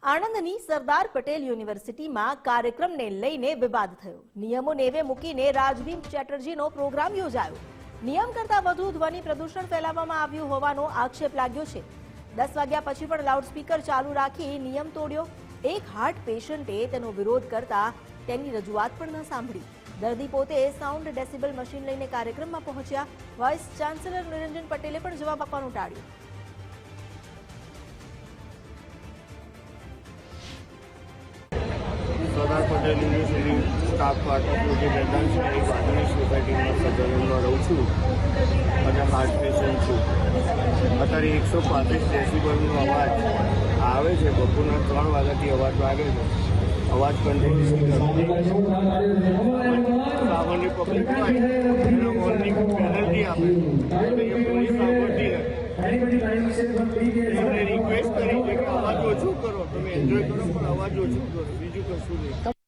આણંદની સરદાર પટેલ યુનિવર્સિટીમાં કાર્યક્રમને લઈને વિવાદ થયો। નિયમો નેવે મૂકીને રાજદીપ ચેટર્જીનો પ્રોગ્રામ યોજાયો। નિયમ કરતા વધુ ધ્વનિ પ્રદૂષણ ફેલાવવામાં આવ્યું હોવાનો આક્ષેપ લાગ્યો છે। 10 વાગ્યા પછી પણ લાઉડસ્પીકર ચાલુ રાખી નિયમ તોડ્યો। એક હાર્ટ પેશન્ટે તેનો વિરોધ કરતા તેની રજૂઆત પણ ન સાંભળી। દર્દી પોતે સાઉન્ડ ડેસિબલ મશીન લઈને કાર્યક્રમમાં પહોંચ્યા। વાઇસ ચાન્સેલર નિરંજન પટેલે પણ જવાબ આપવાનું ટાળ્યું। સરદાર પટેલ યુનિવર્સિટી સ્ટાફ ક્વાર્ટરનું જે મેદાન છે એ બાજુની સોસાયટીમાં સજ્જનમાં રહું છું અને હાર્ટ પેશન્ટ છું। અત્યારે 135 ડેસિબલનો અવાજ આવે છે। બપોરના 3 વાગ્યાથી અવાજ વાગે છે। અવાજ કન્ટિન્યુઅસલી સામાન્ય પબ્લિક હોય એનો વોર્નિંગ પેનલ્ટી આપે છે। પોલીસ સાંભળતી નથી। એમને રિક્વેસ્ટ કરી છે કે અવાજ ઓછો કરો, તમે એન્જોય કરો પણ અવાજ ઓછો કરો, બીજું કશું નહીં।